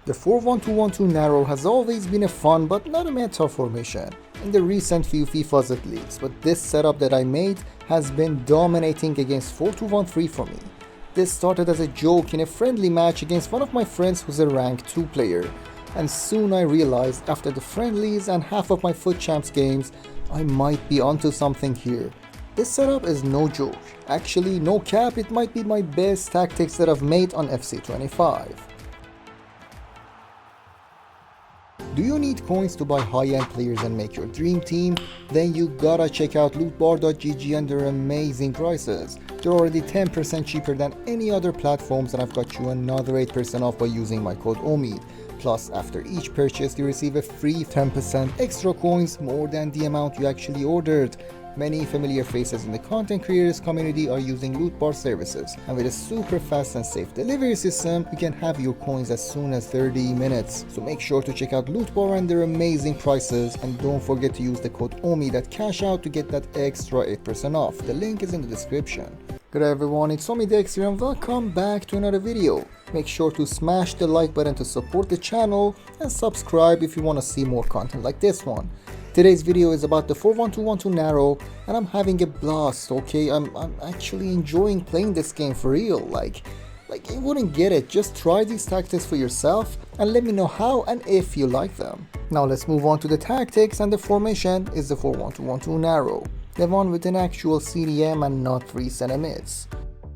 The 4-1-2-1-2 narrow has always been a fun but not a meta formation in the recent few FIFAs at least, but this setup that I made has been dominating against 4-2-1-3 for me. This started as a joke in a friendly match against one of my friends who's a rank 2 player, and soon I realized after the friendlies and half of my FUT Champs games, I might be onto something here. This setup is no joke. Actually, no cap, it might be my best tactics that I've made on FC25. Do you need coins to buy high-end players and make your dream team? Then you gotta check out lootbar.gg and their amazing prices. They're already 10% cheaper than any other platforms, and I've got you another 8% off by using my code OMID. Plus, after each purchase you receive a free 10% extra coins, more than the amount you actually ordered. Many familiar faces in the content creators community are using loot bar services, and with a super fast and safe delivery system, you can have your coins as soon as 30 minutes. So make sure to check out Loot Bar and their amazing prices, and don't forget to use the code OMID at checkout to get that extra 8% off. The link is in the description. Good day everyone, it's OMIDX here and welcome back to another video. Make sure to smash the like button to support the channel and subscribe if you want to see more content like this one. Today's video is about the 4-1-2-1-2 narrow, and I'm having a blast, okay? I'm actually enjoying playing this game for real, like you wouldn't get it. Just try these tactics for yourself and let me know how and if you like them. Now let's move on to the tactics, and the formation is the 4-1-2-1-2 narrow. The one with an actual CDM and not 3 center mids.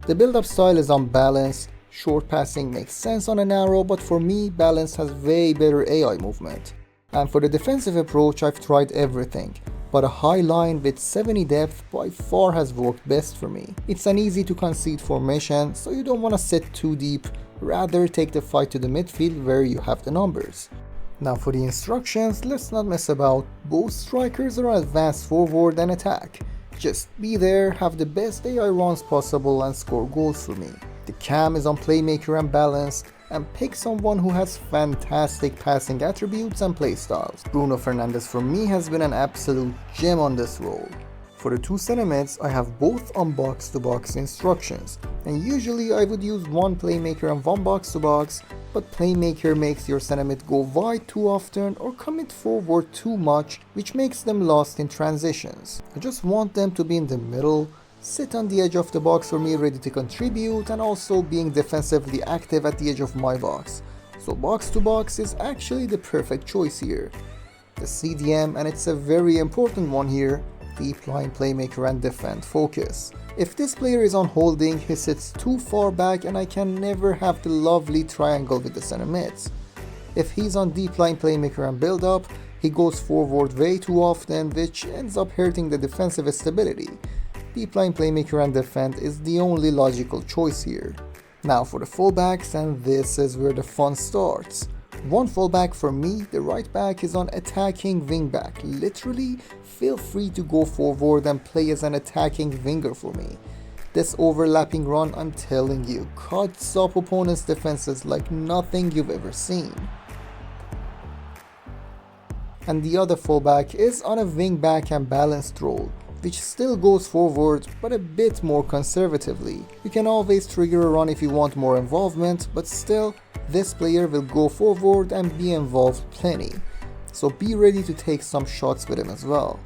The build-up style is unbalanced. Short passing makes sense on a narrow, but for me, balance has way better AI movement. And for the defensive approach, I've tried everything, but a high line with 70 depth by far has worked best for me. It's an easy to concede formation, so you don't want to sit too deep, rather take the fight to the midfield where you have the numbers. Now for the instructions, let's not mess about. Both strikers are advanced forward and attack. Just be there, have the best AI runs possible and score goals for me. The cam is on playmaker and balance, and pick someone who has fantastic passing attributes and playstyles. Bruno Fernandes for me has been an absolute gem on this role. For the 2 center mids, I have both on box-to-box instructions, and usually I would use one playmaker and one box-to-box, but playmaker makes your center mid go wide too often or commit forward too much, which makes them lost in transitions. I just want them to be in the middle, sit on the edge of the box for me, ready to contribute, and also being defensively active at the edge of my box. So box to box is actually the perfect choice here. The CDM, and it's a very important one here, deep line playmaker and defend focus. If this player is on holding, he sits too far back and I can never have the lovely triangle with the center mids. If he's on deep line playmaker and build up, he goes forward way too often, which ends up hurting the defensive stability. Deep line playmaker and defend is the only logical choice here. Now for the fullbacks, and this is where the fun starts. One fullback for me, the right back, is on attacking wingback. Literally, feel free to go forward and play as an attacking winger for me. This overlapping run, I'm telling you, cuts up opponents' defenses like nothing you've ever seen. And the other fullback is on a wingback and balanced role, which still goes forward but a bit more conservatively. You can always trigger a run if you want more involvement, but still, this player will go forward and be involved plenty. So be ready to take some shots with him as well.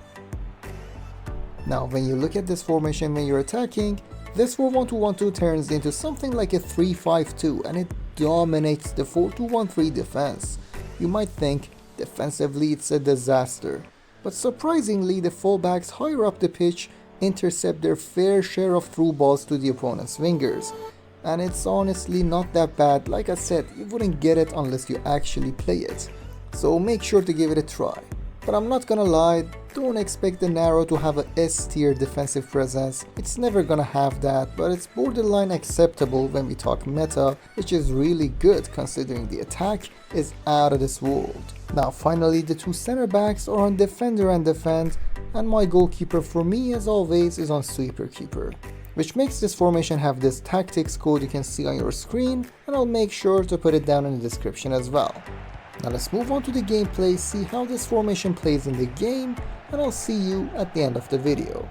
Now when you look at this formation when you're attacking, this 4-1-2-1-2 turns into something like a 3-5-2, and it dominates the 4-2-1-3 defense. You might think defensively it's a disaster, but surprisingly the fullbacks higher up the pitch intercept their fair share of through balls to the opponent's wingers. And it's honestly not that bad. Like I said, you wouldn't get it unless you actually play it. So make sure to give it a try. But I'm not gonna lie, don't expect the narrow to have a S tier defensive presence. It's never gonna have that, but it's borderline acceptable when we talk meta, which is really good considering the attack is out of this world. Now finally, the 2 center backs are on defender and defend, and my goalkeeper for me as always is on sweeper keeper, which makes this formation have this tactics code you can see on your screen, and I'll make sure to put it down in the description as well. Now let's move on to the gameplay, see how this formation plays in the game, and I'll see you at the end of the video.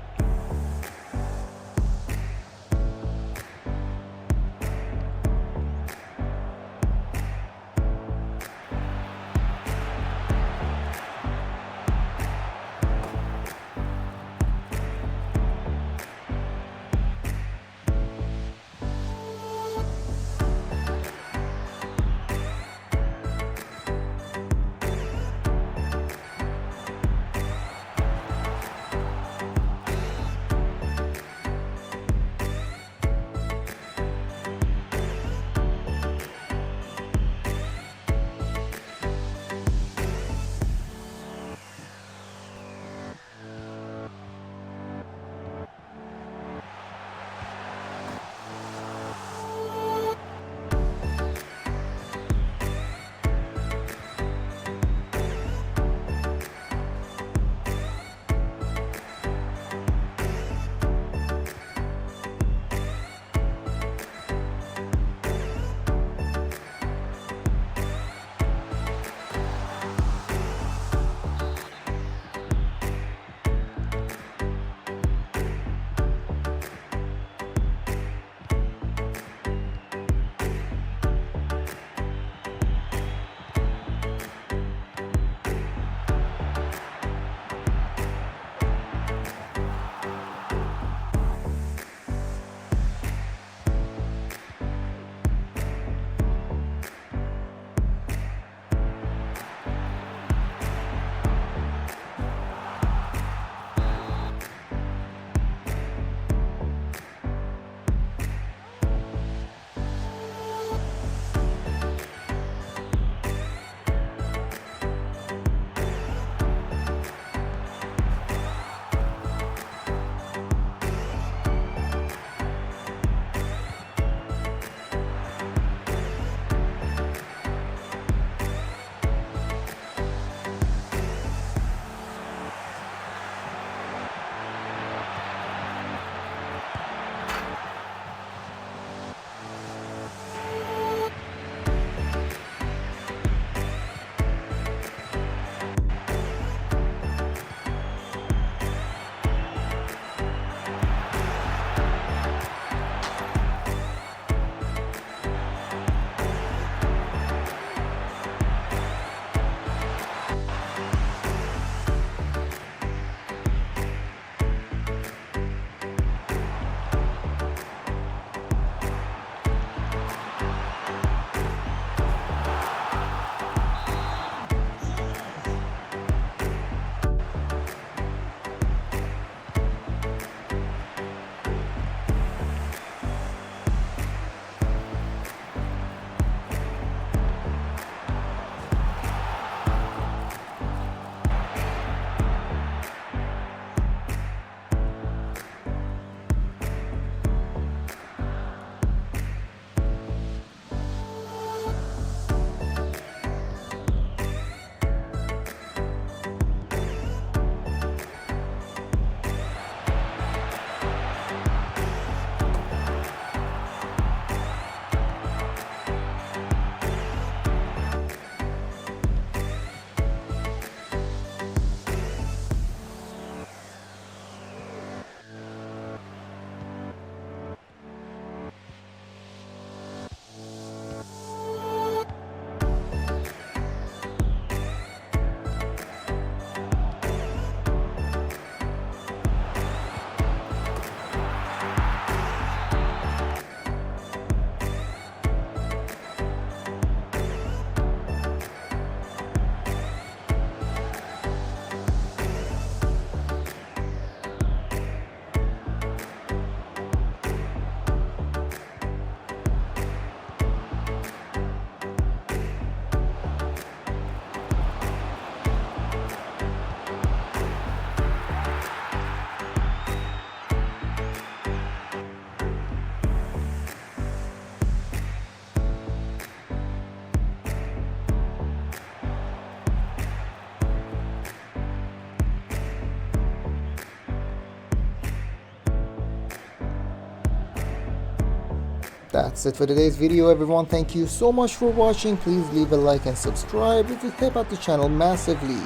That's it for today's video, everyone. Thank you so much for watching. Please leave a like and subscribe. It will help out the channel massively.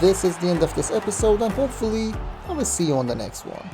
This is the end of this episode, and hopefully I will see you on the next one.